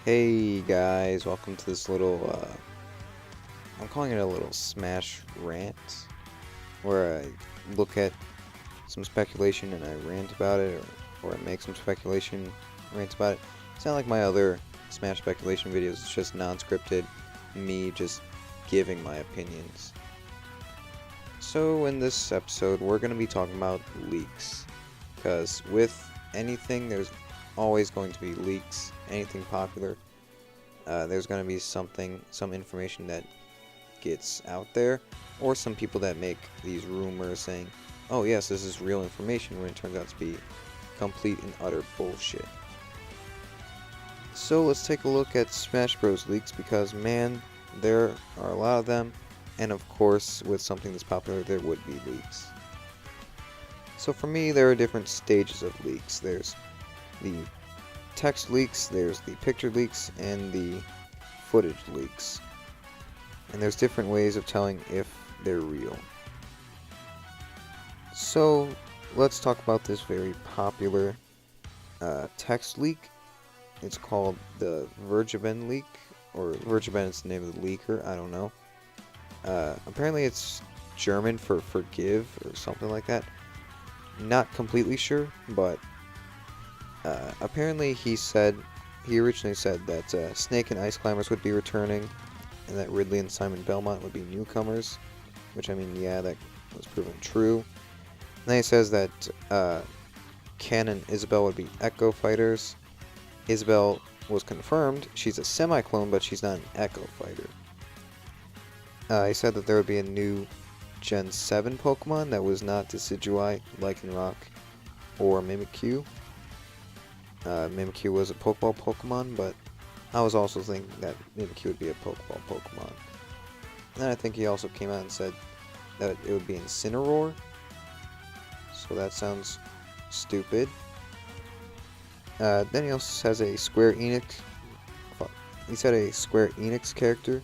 Hey guys, welcome to this little, I'm calling it a little Smash rant, where I look at some speculation and I rant about it, or I make some speculation, rant about it. It's not like my other Smash speculation videos, it's just non-scripted, me just giving my opinions. So in this episode, we're going to be talking about leaks, because with anything, there's always going to be leaks, anything popular. There's going to be some information that gets out there, or some people that make these rumors saying, oh yes, this is real information, when it turns out to be complete and utter bullshit. So let's take a look at Smash Bros. Leaks, because man, there are a lot of them, and of course, with something this popular, there would be leaks. So for me, there are different stages of leaks. There's the text leaks, there's the picture leaks, and the footage leaks. And there's different ways of telling if they're real. So let's talk about this very popular text leak. It's called the Verge Leak, or Verge is the name of the leaker, I don't know. Apparently it's German for forgive or something like that. Not completely sure, but apparently he originally said that Snake and Ice Climbers would be returning, and that Ridley and Simon Belmont would be newcomers, which, I mean, yeah, that was proven true. And then he says that Ken and Isabel would be Echo Fighters. Isabel was confirmed. She's a semi-clone, but she's not an Echo Fighter. He said that there would be a new Gen 7 Pokemon that was not Decidueye, Lycanroc, or Mimikyu. Mimikyu was a Pokeball Pokemon, but I was also thinking that Mimikyu would be a Pokeball Pokemon. And then I think he also came out and said that it would be Incineroar. So that sounds stupid. Then he also has a Square Enix. He said a Square Enix character.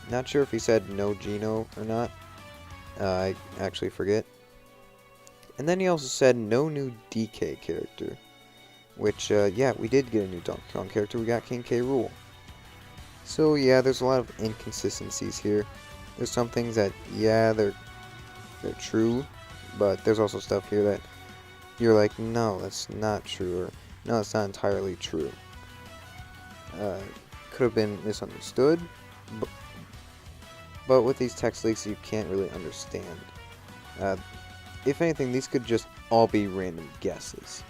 Not sure if he said no Geno or not. I actually forget. And then he also said no new DK character. Which, yeah, we did get a new Donkey Kong character. We got King K. Rool. So, yeah, there's a lot of inconsistencies here. There's some things that, yeah, they're true, but there's also stuff here that you're like, no, that's not true, or no, it's not entirely true. Could have been misunderstood, but with these text leaks, you can't really understand. If anything, these could just all be random guesses.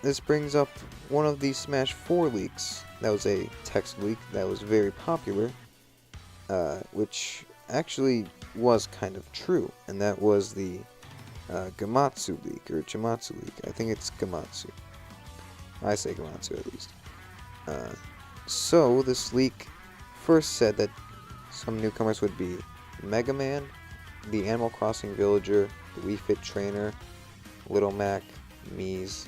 This brings up one of the Smash 4 leaks. That was a text leak that was very popular, which actually was kind of true, and that was the Gamatsu leak, or Jamatsu leak. I think it's Gamatsu. I say Gamatsu at least. So this leak first said that some newcomers would be Mega Man, the Animal Crossing villager, the Wii Fit trainer, Little Mac, Mies,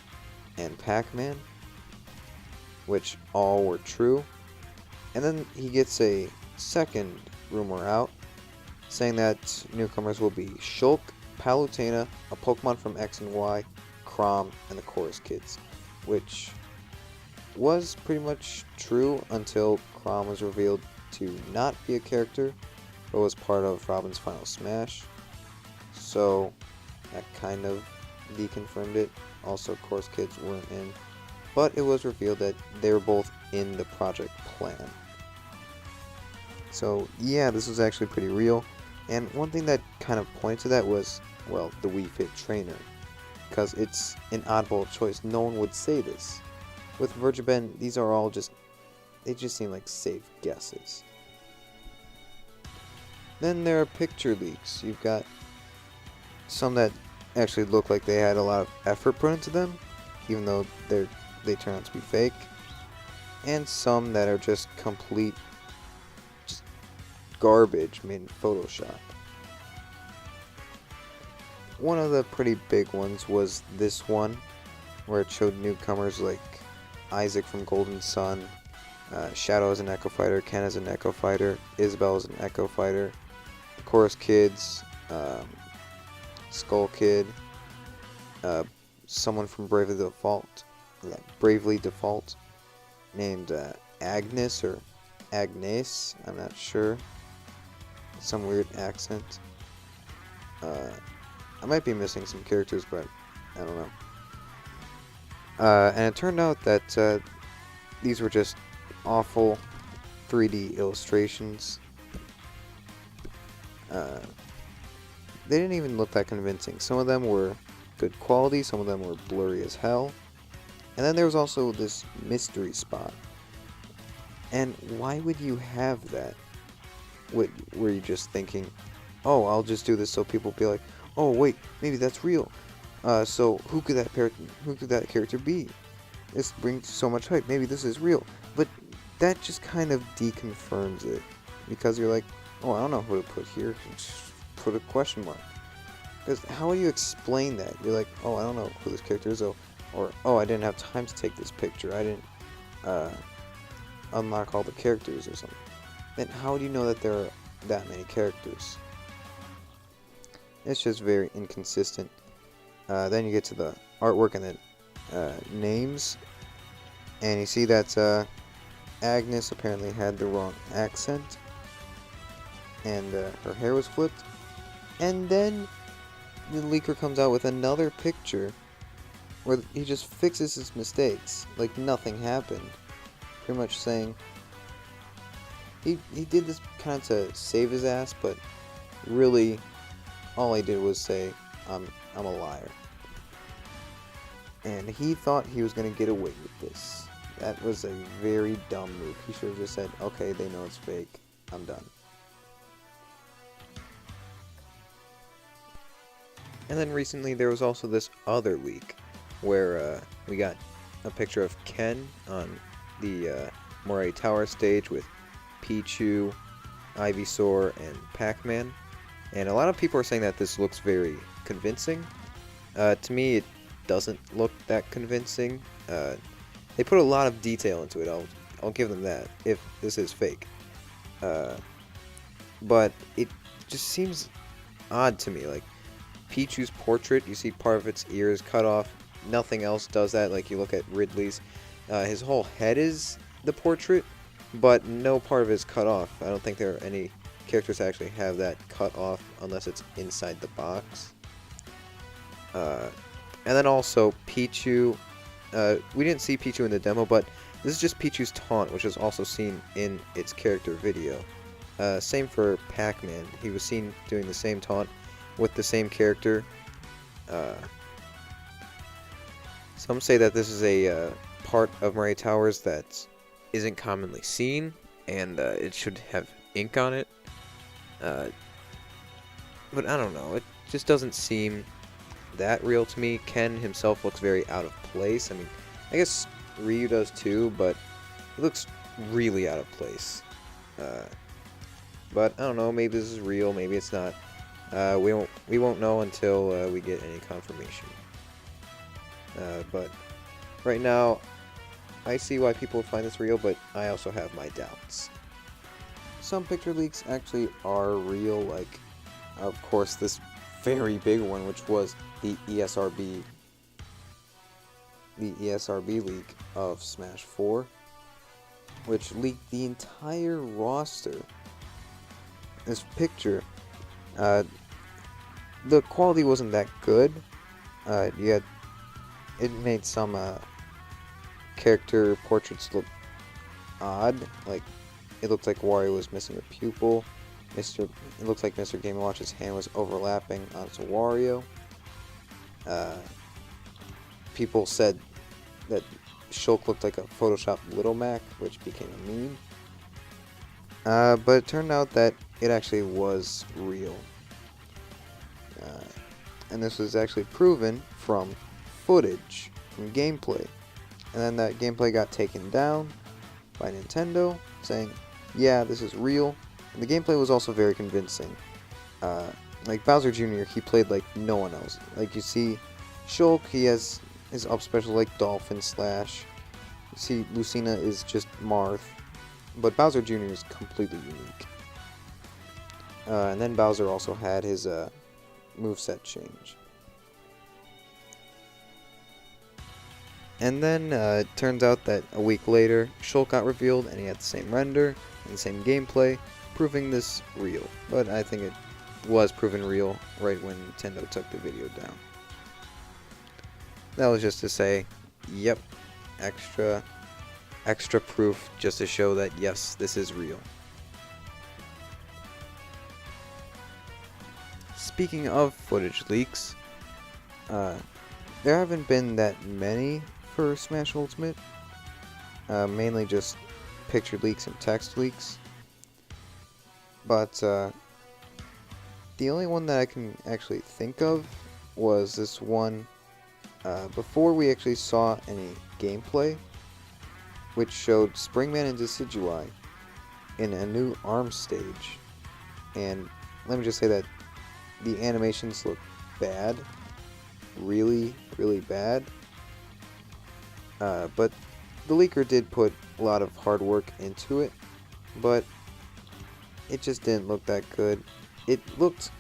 and Pac-Man, which all were true. And then he gets a second rumor out saying that newcomers will be Shulk, Palutena, a Pokemon from X and Y, Chrom, and the Chorus Kids, which was pretty much true until Chrom was revealed to not be a character, but was part of Robin's Final Smash. So that kind of deconfirmed it. Also, Chorus Kids weren't in, but it was revealed that they were both in the project plan. So yeah, this was actually pretty real. And one thing that kind of pointed to that was, well, the Wii Fit trainer, because it's an oddball choice. No one would say this. With Verge, these are all they just seem like safe guesses. Then there are picture leaks. You've got some that actually look like they had a lot of effort put into them, even though they turn out to be fake, and some that are just complete garbage made in Photoshop. One of the pretty big ones was this one, where it showed newcomers like Isaac from Golden Sun, Shadow as an Echo Fighter, Ken as an Echo Fighter, Isabel as an Echo Fighter, the Chorus Kids, Skull Kid, someone from Bravely Default, named Agnes or Agnes. I'm not sure. Some weird accent. I might be missing some characters, but I don't know. And it turned out that these were just awful 3D illustrations. They didn't even look that convincing. Some of them were good quality, some of them were blurry as hell. And then there was also this mystery spot. And why would you have that? Were you just thinking, oh, I'll just do this so people be like, oh wait, maybe that's real. So who could that character be? This brings so much hype. Maybe this is real. But that just kind of deconfirms it, because you're like, oh, I don't know who to put here. Just put a question mark. Because how would you explain that? You're like, oh, I don't know who this character is, or oh, I didn't have time to take this picture. I didn't unlock all the characters or something. Then how do you know that there are that many characters? It's just very inconsistent. Then you get to the artwork and the names, and you see that Agnes apparently had the wrong accent, and her hair was flipped. And then the leaker comes out with another picture where he just fixes his mistakes like nothing happened, pretty much saying he did this kind of to save his ass, but really all he did was say, I'm a liar. And he thought he was going to get away with this. That was a very dumb move. He should have just said, okay, they know it's fake, I'm done. And then recently there was also this other leak where we got a picture of Ken on the Moray Tower stage with Pichu, Ivysaur, and Pac-Man. And a lot of people are saying that this looks very convincing. To me, it doesn't look that convincing. They put a lot of detail into it. I'll give them that, if this is fake. But it just seems odd to me. Like, Pichu's portrait, you see part of its ears cut off. Nothing else does that. Like, you look at Ridley's, his whole head is the portrait, but no part of it is cut off. I don't think there are any characters that actually have that cut off unless it's inside the box. And then also Pichu, we didn't see Pichu in the demo, but this is just Pichu's taunt, which is also seen in its character video. Same for Pac-Man. He was seen doing the same taunt with the same character. Some say that this is a part of Moray Towers that isn't commonly seen, and it should have ink on it. But I don't know, it just doesn't seem that real to me. Ken himself looks very out of place. I mean, I guess Ryu does too, but it looks really out of place. But I don't know, maybe this is real, maybe it's not. We won't know until we get any confirmation. But right now, I see why people would find this real, but I also have my doubts. Some picture leaks actually are real, like, of course, this very big one, which was the ESRB leak of Smash 4, which leaked the entire roster. This picture, the quality wasn't that good. Yet it made some character portraits look odd. Like, it looked like Wario was missing a pupil. It looked like Mr. Game & Watch's hand was overlapping onto Wario. People said that Shulk looked like a photoshopped Little Mac, which became a meme. But it turned out that it actually was real. And this was actually proven from footage, from gameplay. And then that gameplay got taken down by Nintendo, saying, yeah, this is real. And the gameplay was also very convincing. Like Bowser Jr., he played like no one else. Like, you see Shulk, he has his up special like Dolphin Slash. You see Lucina is just Marth. But Bowser Jr. is completely unique. And then Bowser also had his moveset change. And then it turns out that a week later, Shulk got revealed and he had the same render and the same gameplay, proving this real. But I think it was proven real right when Nintendo took the video down. That was just to say, yep, extra proof just to show that yes, this is real. Speaking of footage leaks, there haven't been that many for Smash Ultimate, mainly just picture leaks and text leaks, but the only one that I can actually think of was this one before we actually saw any gameplay, which showed Springman and Decidueye in a new ARM stage, and let me just say that the animations look bad, really bad, but the leaker did put a lot of hard work into it, but it just didn't look that good. It looked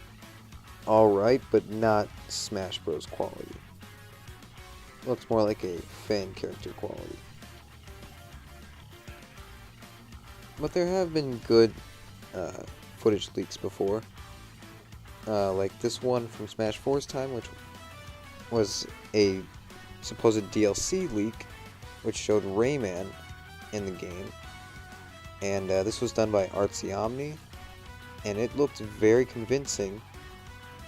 alright, but not Smash Bros. Quality. Looks more like a fan character quality. But there have been good footage leaks before. Like this one from Smash 4's time, which was a supposed DLC leak, which showed Rayman in the game. And this was done by Artsy Omni, and it looked very convincing.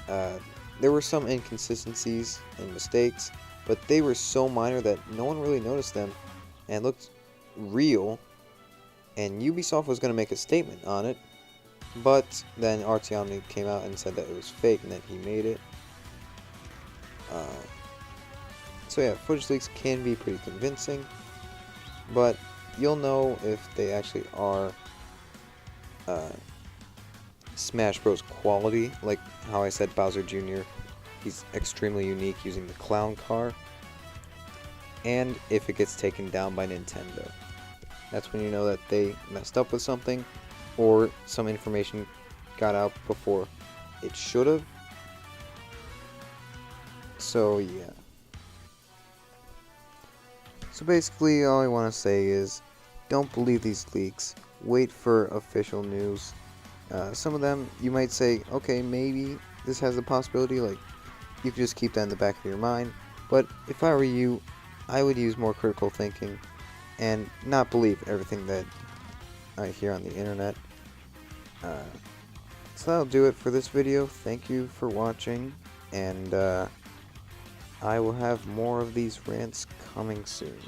There were some inconsistencies and mistakes, but they were so minor that no one really noticed them, and looked real. And Ubisoft was going to make a statement on it, but then Artsy Omni came out and said that it was fake and that he made it. So yeah, footage leaks can be pretty convincing, but you'll know if they actually are Smash Bros. Quality, like how I said Bowser Jr., he's extremely unique using the clown car, and if it gets taken down by Nintendo. That's when you know that they messed up with something, or some information got out before it should have. So yeah. So basically all I want to say is, don't believe these leaks. Wait for official news. Some of them you might say, okay, maybe this has the possibility, like you could just keep that in the back of your mind. But if I were you, I would use more critical thinking and not believe everything that I hear on the internet. So that'll do it for this video. Thank you for watching, and I will have more of these rants coming soon.